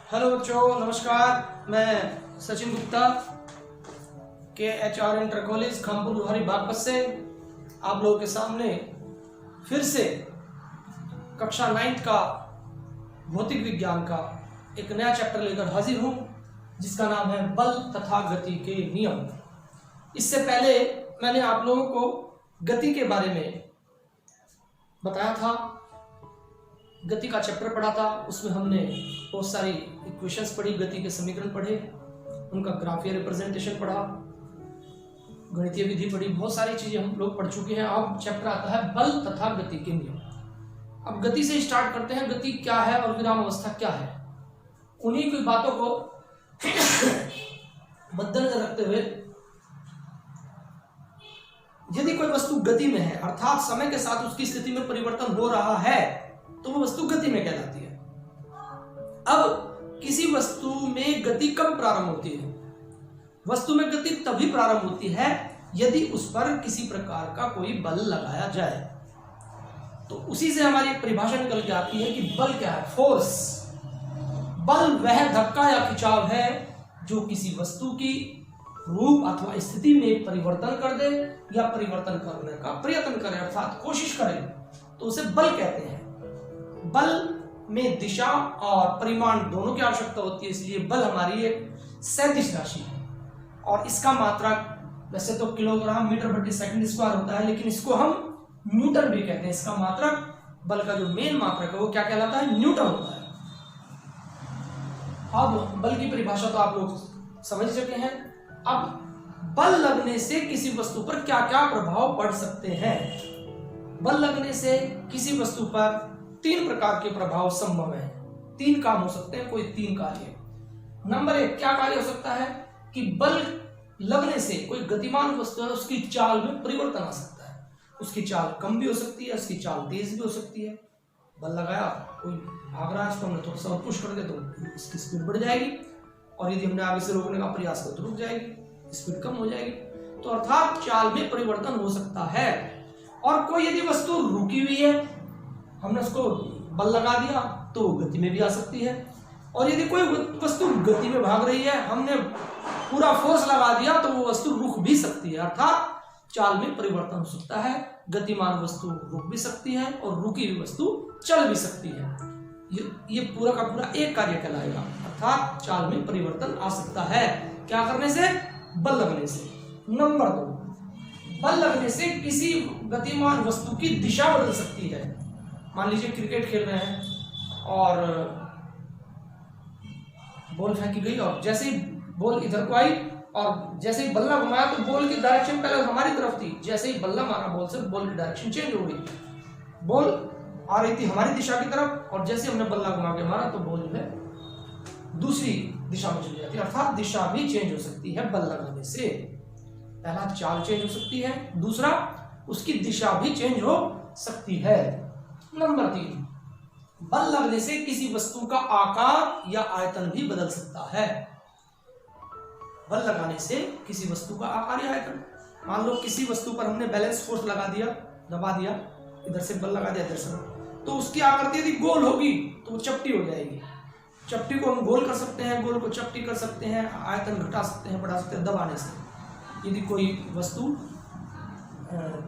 Hello बच्चों, नमस्कार। मैं Sachin Gupta KHR inter college Khampur Lohari Baghpat से आप लोगों के सामने फिर से कक्षा 9 का भौतिक विज्ञान का एक नया चैप्टर लेकर हाजिर हूँ, जिसका नाम है बल तथा गति के नियम। इससे पहले मैंने आप लोगों को गति के बारे में बताया था, गति का चैप्टर पढ़ा था। उसमें हमने बहुत सारी इक्वेशंस पढ़ी, गति के समीकरण पढ़े, उनका ग्राफिया रिप्रेजेंटेशन पढ़ा, गणितीय विधि पढ़ी, बहुत सारी चीजें हम लोग पढ़ चुके हैं। अब चैप्टर आता है बल तथा गति के नियम। अब गति से स्टार्ट करते हैं। गति क्या है और विराम अवस्था क्या है, उन्हीं की बातों को मद्देनजर रखते हुए, यदि कोई वस्तु गति में है अर्थात समय के साथ उसकी स्थिति में परिवर्तन हो रहा है तो वो वस्तु गति में कहलाती है। अब किसी वस्तु में गति कब प्रारंभ होती है? वस्तु में गति तभी प्रारंभ होती है यदि उस पर किसी प्रकार का कोई बल लगाया जाए। तो उसी से हमारी एक परिभाषा निकल के आती है कि बल क्या है। फोर्स, बल वह धक्का या खिंचाव है जो किसी वस्तु की रूप अथवा स्थिति में परिवर्तन कर दे या परिवर्तन करने का प्रयत्न करे अर्थात कोशिश करे, तो उसे बल कहते हैं। बल में दिशा और परिमाण दोनों की आवश्यकता होती है, इसलिए बल हमारी एक सदिश राशि है और इसका मात्रक वैसे तो किलोग्राम मीटर प्रति सेकंड स्क्वायर होता है, लेकिन इसको हम न्यूटन भी कहते हैं। इसका मात्रक, बल का जो मेन मात्रक है वो क्या कहलाता है? न्यूटन होता है। अब बल की परिभाषा तो आप लोग समझ चुके हैं। अब बल लगने से किसी वस्तु पर क्या क्या प्रभाव पड़ सकते हैं? बल लगने से किसी वस्तु पर 3 प्रकार के प्रभाव संभव है। 3 काम हो सकते हैं, कोई 3 कार्य। नंबर 1, क्या कार्य हो सकता है कि बल लगने से कोई गतिमान वस्तु है उसकी चाल में परिवर्तन आ सकता है। उसकी चाल कम भी हो सकती है, उसकी चाल तेज भी हो सकती है। बल लगाया, कोई भाग रहा है, उसको हमने थोड़ा सा और पुश कर दे तो इसकी स्पीड बढ़ जाएगी, और यदि हमने आगे से रोकने का प्रयास किया तो रुक जाएगी, स्पीड कम हो जाएगी। तो अर्थात चाल में परिवर्तन हो सकता है। और कोई यदि वस्तु रुकी हुई है, हमने उसको बल लगा दिया तो गति में भी आ सकती है। और यदि कोई वस्तु गति में भाग रही है, हमने पूरा फोर्स लगा दिया तो वो वस्तु रुक भी सकती है, अर्थात चाल में परिवर्तन हो सकता है। गतिमान वस्तु रुक भी सकती है और रुकी हुई वस्तु चल भी सकती है। ये पूरा का पूरा एक कार्य कहलाएगा, अर्थात चाल में परिवर्तन आ सकता है। क्या करने से? बल लगने से। नंबर 2, बल लगने से किसी गतिमान वस्तु की दिशा बदल सकती है। मान लीजिए क्रिकेट खेल रहे हैं और बॉल फेंकी गई, और जैसे ही बॉल इधर को आई और जैसे ही बल्ला घुमाया तो बॉल की डायरेक्शन पहले हमारी तरफ थी, जैसे ही बल्ला मारा बॉल से, बॉल की डायरेक्शन चेंज हो गई। बॉल आ रही थी हमारी दिशा की तरफ और जैसे हमने बल्ला घुमा के मारा तो बॉल जो है दूसरी दिशा में चली जाती है, अर्थात दिशा भी चेंज हो सकती है बल लगाने से। पहला, चाल चेंज हो सकती है, दूसरा, उसकी दिशा भी चेंज हो सकती है। नंबर 3, बल लगने से किसी वस्तु का आकार या आयतन भी बदल सकता है। बल लगाने से किसी वस्तु का आकार या आयतन, मान लो किसी वस्तु पर हमने बैलेंस फोर्स लगा दिया, दबा दिया, इधर से बल लगा दिया इधर से, तो उसकी आकृति यदि गोल होगी तो वो चपटी हो जाएगी। चपटी को हम गोल कर सकते हैं, गोल को चपटी कर सकते हैं, आयतन घटा सकते हैं, बढ़ा सकते हैं दबाने से। यदि कोई वस्तु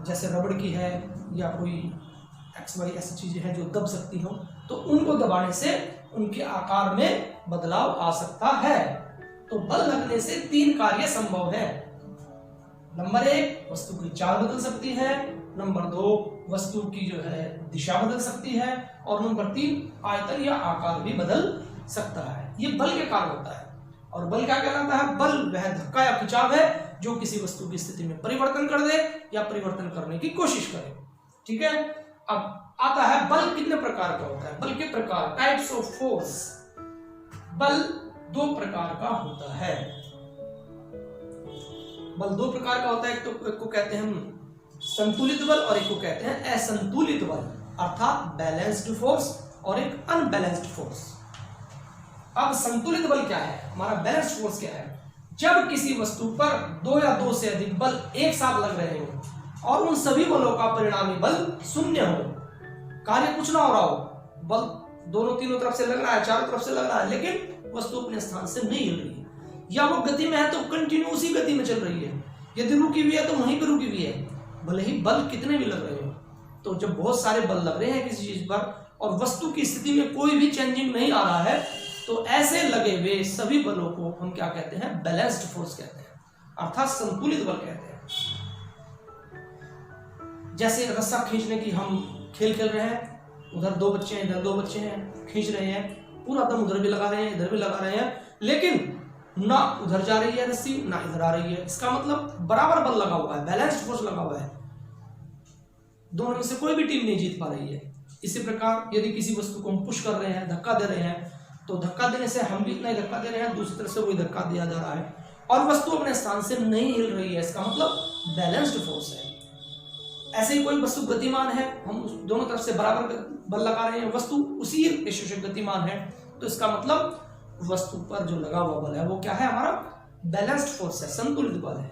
जैसे रबड़ की है या कोई XY ऐसी चीजें हैं जो दब सकती हो, तो उनको दबाने से उनके आकार में बदलाव आ सकता है। तो बल लगने से 3 कार्य संभव है। नंबर 1, वस्तु की चाल बदल सकती है। नंबर 2, वस्तु की जो है दिशा बदल सकती है। और नंबर 3, आयतन या आकार भी बदल सकता है। ये बल के कारण होता है। और बल क्या कहलाता है? बल वह धक्का या खिंचाव है जो किसी वस्तु की स्थिति में परिवर्तन कर दे या परिवर्तन करने की कोशिश करे। ठीक है। अब आता है बल कितने प्रकार का होता है। बल के प्रकार, टाइप्स ऑफ फोर्स। बल 2 प्रकार का होता है। बल 2 प्रकार का होता है। एक को कहते हैं हम संतुलित बल और एक को कहते हैं असंतुलित बल, अर्थात बैलेंस्ड फोर्स और एक अनबैलेंस्ड फोर्स। अब संतुलित बल क्या है? हमारा बैलेंस्ड फोर्स क्या है? जब किसी वस्तु पर 2 या 2 से अधिक बल एक साथ लग रहे हो और उन सभी बलों का परिणामी बल 0 हो, कार्य कुछ ना हो रहा हो, बल दोनों तीनों तरफ से लग रहा है, चारों तरफ से लग रहा है, लेकिन वस्तु अपने स्थान से नहीं हिल रही है, या वो गति में है तो कंटिन्यू उसी गति में चल रही है, यदि रुकी हुई है तो वहीं पर रुकी हुई है, भले ही बल कितने भी लग रहे हो। तो जब बहुत सारे बल लग रहे हैं किसी चीज पर और वस्तु की स्थिति में कोई भी चेंजिंग नहीं आ रहा है, तो ऐसे लगे हुए सभी बलों को हम क्या कहते हैं, बैलेंस्ड फोर्स कहते हैं, अर्थात संतुलित बल कहते हैं। जैसे रस्सा खींचने की हम खेल खेल रहे हैं, उधर दो बच्चे हैं, इधर दो बच्चे हैं, खींच रहे हैं, पूरा दम उधर भी लगा रहे हैं, इधर भी लगा रहे हैं, लेकिन ना उधर जा रही है रस्सी ना इधर आ रही है। इसका मतलब बराबर बल लगा हुआ है, बैलेंस्ड फोर्स लगा हुआ है, दोनों में से कोई भी टीम नहीं जीत पा रही है। इसी प्रकार यदि किसी वस्तु को हम पुश कर रहे हैं, धक्का दे रहे हैं, तो धक्का देने से हम भी इतना ही धक्का दे रहे हैं, दूसरी तरफ से वही धक्का दिया जा रहा है और वस्तु अपने स्थान से नहीं हिल रही है, इसका मतलब बैलेंस्ड फोर्स है। ऐसे ही कोई वस्तु गतिमान है, हम दोनों तरफ से बराबर बल लगा रहे हैं, वस्तु उसी रेशो से गतिमान है, तो इसका मतलब वस्तु पर जो लगा हुआ बल है वो क्या है, हमारा बैलेंस्ड फोर्स है, संतुलित बल है।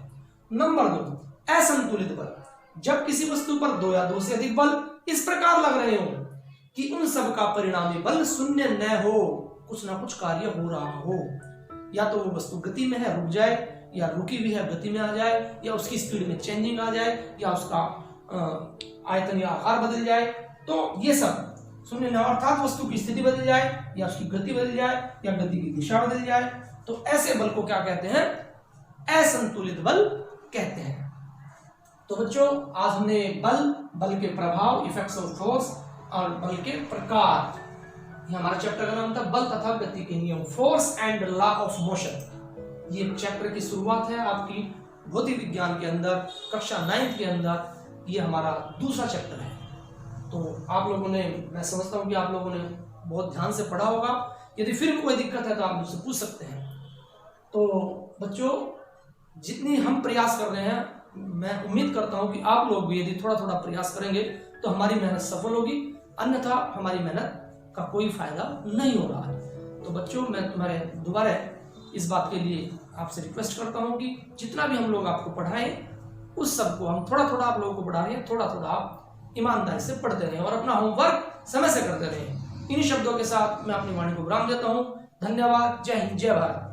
नंबर 2, असंतुलित बल। जब किसी वस्तु पर दो या दो से अधिक बल इस प्रकार लग रहे हो कि उन सब का परिणामी बल शून्य न हो, कुछ ना कुछ कार्य हो रहा हो, या तो वो वस्तु गति में है रुक जाए, या रुकी हुई है गति में आ जाए, या उसकी स्पीड में चेंजिंग आ जाए, या उसका आयतन या आकार बदल जाए, तो ये सब शून्य न, अर्थात वस्तु की स्थिति बदल जाए, या उसकी गति बदल जाए, या गति की दिशा बदल जाए, तो ऐसे बल को क्या कहते हैं, असंतुलित बल कहते हैं। तो बच्चों आज हमने बल के प्रभाव, इफेक्ट्स ऑफ फोर्स और बल के प्रकार, ये हमारा चैप्टर का नाम था बल तथा गति के नियम, force and law of motion. ये चैप्टर की शुरुआत है आपकी भौतिक विज्ञान के अंदर, कक्षा 9 के अंदर, ये हमारा दूसरा चैप्टर है। तो आप लोगों ने, मैं समझता हूँ कि आप लोगों ने बहुत ध्यान से पढ़ा होगा। यदि फिर कोई दिक्कत है तो आप मुझसे पूछ सकते हैं। तो बच्चों जितनी हम प्रयास कर रहे हैं, मैं उम्मीद करता हूँ कि आप लोग भी यदि थोड़ा थोड़ा प्रयास करेंगे तो हमारी मेहनत सफल होगी, अन्यथा हमारी मेहनत का कोई फायदा नहीं हो रहा है। तो बच्चों मैं तुम्हारे दोबारा इस बात के लिए आपसे रिक्वेस्ट करता हूँ कि जितना भी हम लोग आपको पढ़ाएं उस सब को हम थोड़ा थोड़ा आप लोगों को पढ़ा रहे हैं, थोड़ा थोड़ा आप ईमानदारी से पढ़ते रहें और अपना होमवर्क समय से करते रहें। इन शब्दों के साथ मैं अपनी वाणी को विराम देता हूँ। धन्यवाद। जय हिंद, जय भारत।